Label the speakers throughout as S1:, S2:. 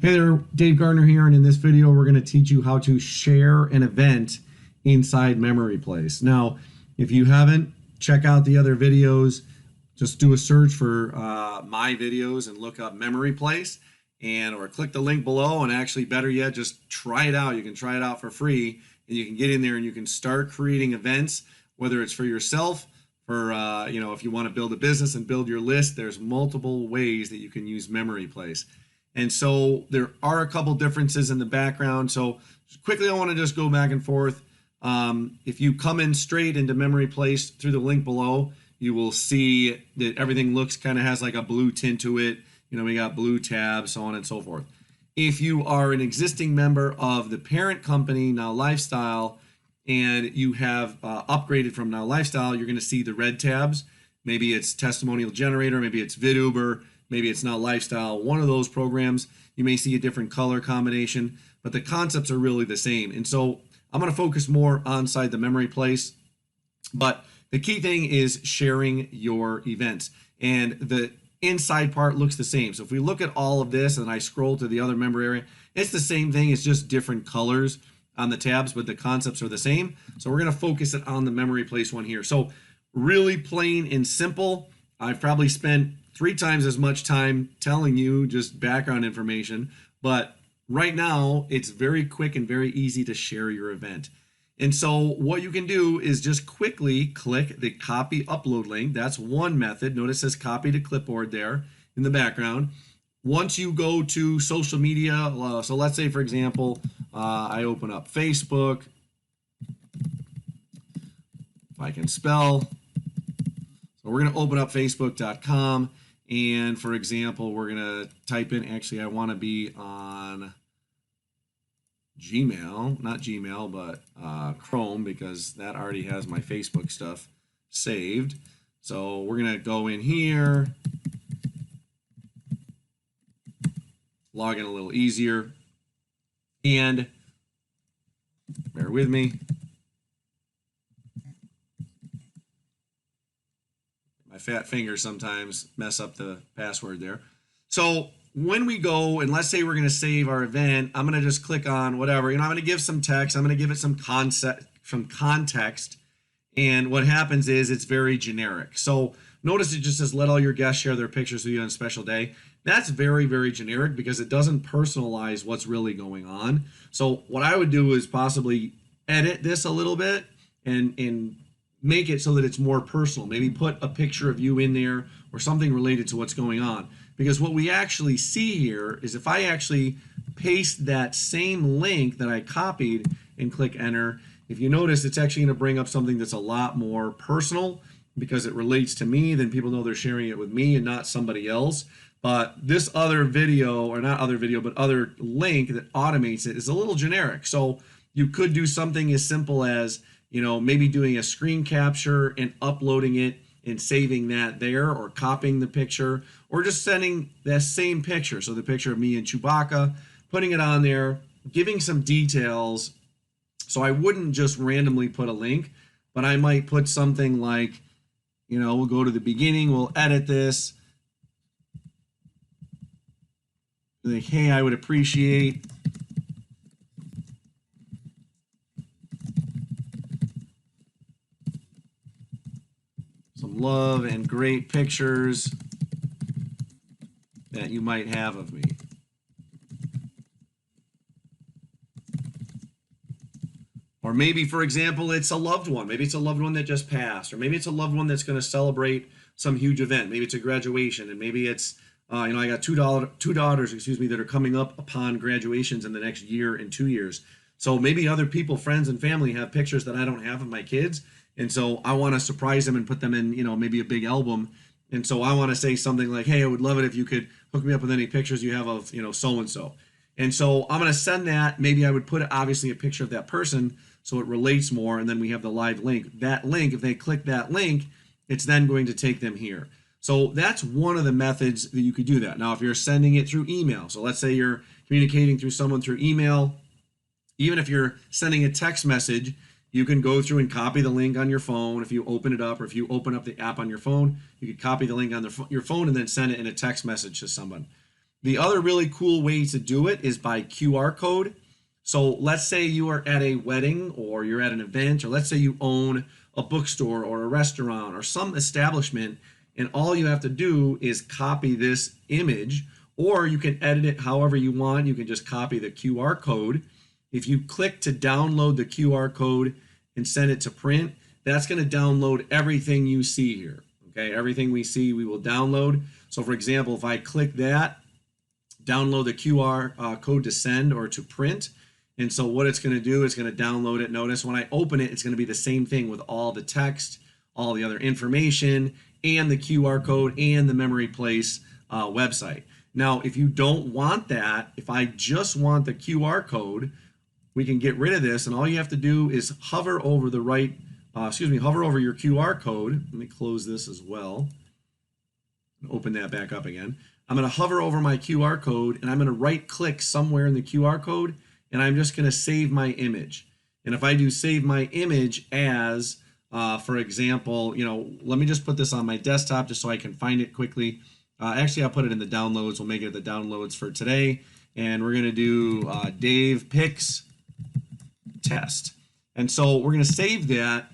S1: Hey there, Dave Gardner here, and in this video we're going to teach you how to share an event inside MemoryPlace. Now, if you haven't, check out the other videos. Just do a search for my videos and look up MemoryPlace, or click the link below, and actually better yet, just try it out. You can try it out for free, and you can get in there and you can start creating events, whether it's for yourself, for if you want to build a business and build your list. There's multiple ways that you can use MemoryPlace. And so there are a couple differences in the background. So quickly, I want to just go back and forth. If you come in straight into MemoryPlace through the link below, you will see that everything has like a blue tint to it. We got blue tabs, so on and so forth. If you are an existing member of the parent company, Now Lifestyle, and you have upgraded from Now Lifestyle, you're going to see the red tabs. Maybe it's Testimonial Generator, maybe it's VidUber, maybe it's Now Lifestyle. One of those programs, you may see a different color combination, but the concepts are really the same. And so I'm going to focus more inside the MemoryPlace, but the key thing is sharing your events. And the inside part looks the same. So if we look at all of this and I scroll to the other member area, it's the same thing. It's just different colors on the tabs, but the concepts are the same. So we're going to focus it on the MemoryPlace one here. So really plain and simple. I've probably spent 3 times as much time telling you just background information, but right now it's very quick and very easy to share your event. And so what you can do is just quickly click the copy upload link. That's one method. Notice it says copy to clipboard there in the background. Once you go to social media, so let's say, for example, I open up Facebook. If I can spell. So we're going to open up facebook.com. And for example, we're going to type in, actually, I want to be on Gmail, not Gmail, but Chrome, because that already has my Facebook stuff saved. So we're going to go in here, log in a little easier, and bear with me. My fat fingers sometimes mess up the password there. So when we go, and let's say we're going to save our event, I'm going to just click on whatever. I'm going to give some text. I'm going to give it some context. And what happens is it's very generic. So notice it just says, let all your guests share their pictures with you on a special day. That's very, very generic because it doesn't personalize what's really going on. So what I would do is possibly edit this a little bit and make it so that it's more personal. Maybe put a picture of you in there or something related to what's going on. Because what we actually see here is if I actually paste that same link that I copied and click enter, if you notice, it's actually going to bring up something that's a lot more personal because it relates to me. Then people know they're sharing it with me and not somebody else. But this other video, or not other video, but other link that automates it is a little generic. So you could do something as simple as, maybe doing a screen capture and uploading it and saving that there, or copying the picture, or just sending that same picture. So the picture of me and Chewbacca, putting it on there, giving some details. So I wouldn't just randomly put a link, but I might put something like, we'll go to the beginning, we'll edit this. Like, hey, I would appreciate some love and great pictures that you might have of me. Or maybe, for example, it's a loved one. Maybe it's a loved one that just passed, or maybe it's a loved one that's going to celebrate some huge event. Maybe it's a graduation, and maybe it's, I got two daughters, that are coming up upon graduations in the next year and 2 years. So maybe other people, friends and family, have pictures that I don't have of my kids. And so I want to surprise them and put them in, maybe a big album. And so I want to say something like, hey, I would love it if you could hook me up with any pictures you have of, so-and-so. And so I'm going to send that. Maybe I would put, obviously, a picture of that person so it relates more. And then we have the live link. That link, if they click that link, it's then going to take them here. So that's one of the methods that you could do that. Now, if you're sending it through email, so let's say you're communicating through someone through email, even if you're sending a text message, you can go through and copy the link on your phone. If you open it up, or if you open up the app on your phone, you could copy the link on your phone and then send it in a text message to someone. The other really cool way to do it is by QR code. So let's say you are at a wedding or you're at an event, or let's say you own a bookstore or a restaurant or some establishment, and all you have to do is copy this image, or you can edit it however you want. You can just copy the QR code. If you click to download the QR code and send it to print, that's going to download everything you see here. Okay, everything we see, we will download. So for example, if I click that, download the QR code to send or to print. And so what it's going to do, it's going to download it. Notice when I open it, it's going to be the same thing with all the text, all the other information, and the QR code and the MemoryPlace website. Now, if you don't want that, if I just want the QR code, we can get rid of this, and all you have to do is hover over the hover over your QR code. Let me close this as well. Open that back up again. I'm going to hover over my QR code, and I'm going to right click somewhere in the QR code, and I'm just going to save my image. And if I do save my image as, for example, let me just put this on my desktop just so I can find it quickly. Actually, I'll put it in the downloads. We'll make it the downloads for today. And we're going to do Dave Picks Test. And so we're going to save that.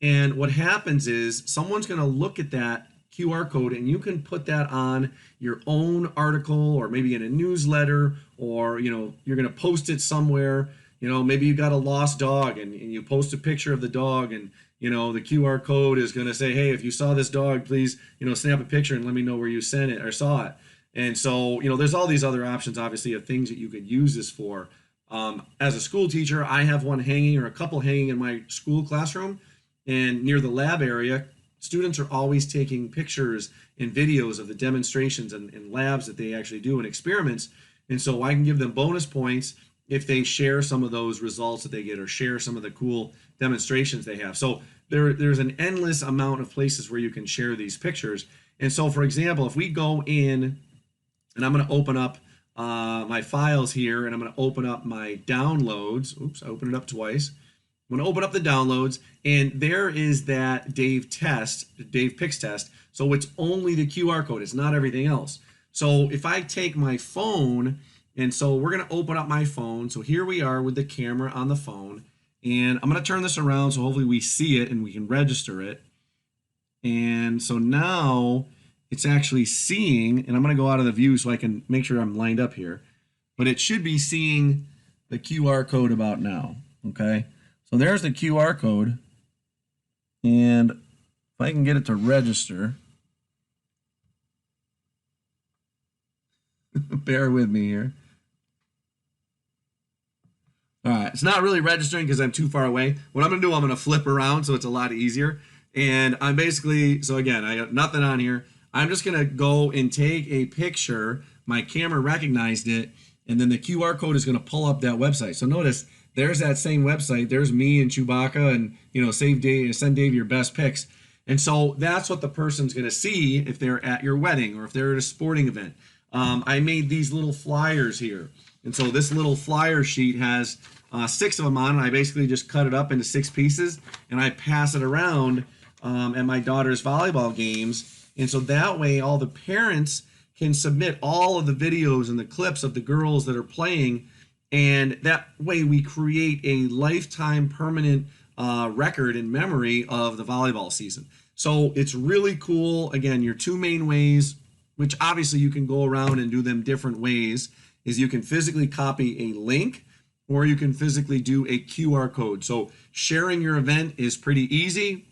S1: And what happens is someone's going to look at that QR code, and you can put that on your own article, or maybe in a newsletter, or you're going to post it somewhere. Maybe you got a lost dog, and you post a picture of the dog, and the QR code is going to say, hey, if you saw this dog, please snap a picture and let me know where you sent it or saw it. And so there's all these other options, obviously, of things that you could use this for. As a school teacher, I have one hanging, or a couple hanging, in my school classroom, and near the lab area. Students are always taking pictures and videos of the demonstrations and labs that they actually do and experiments. And so I can give them bonus points if they share some of those results that they get, or share some of the cool demonstrations they have. So there's an endless amount of places where you can share these pictures. And so, for example, if we go in, and I'm going to open up my files here, and I'm going to open up my downloads. Oops, I opened it up twice. I'm going to open up the downloads, and there is that Dave Picks Test. So it's only the QR code. It's not everything else. So if I take my phone, and so we're going to open up my phone. So here we are with the camera on the phone, and I'm going to turn this around so hopefully we see it and we can register it. And so now it's actually seeing, and I'm going to go out of the view so I can make sure I'm lined up here, but it should be seeing the QR code about now. Okay. So there's the QR code, and if I can get it to register, bear with me here. All right, it's not really registering because I'm too far away. What I'm going to do, I'm going to flip around so it's a lot easier. And I'm basically, so again, I got nothing on here. I'm just going to go and take a picture. My camera recognized it, and then the QR code is going to pull up that website. So notice, there's that same website. There's me and Chewbacca, and save Dave, send Dave your best picks. And so that's what the person's going to see if they're at your wedding or if they're at a sporting event. I made these little flyers here. And so this little flyer sheet has 6 of them on, and I basically just cut it up into 6 pieces, and I pass it around at my daughter's volleyball games. And so that way all the parents can submit all of the videos and the clips of the girls that are playing. And that way we create a lifetime permanent record in memory of the volleyball season. So it's really cool. Again, your 2 main ways, which obviously you can go around and do them different ways, is you can physically copy a link, or you can physically do a QR code. So sharing your event is pretty easy.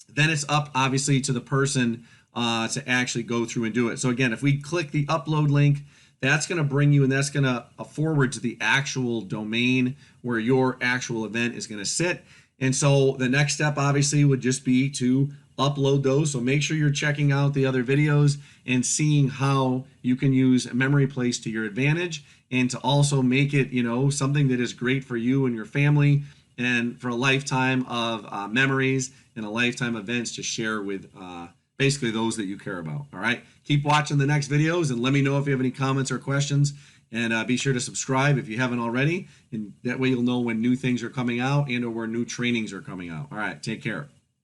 S1: Then it's up, obviously, to the person to actually go through and do it. So again, if we click the upload link, that's going to bring you, and that's going to forward to the actual domain where your actual event is going to sit. And so the next step obviously would just be to upload those. So make sure you're checking out the other videos and seeing how you can use MemoryPlace to your advantage, and to also make it, something that is great for you and your family, and for a lifetime of memories and a lifetime of events to share with basically those that you care about. All right, keep watching the next videos, and let me know if you have any comments or questions, and be sure to subscribe if you haven't already, and that way you'll know when new things are coming out and or where new trainings are coming out. All right, take care.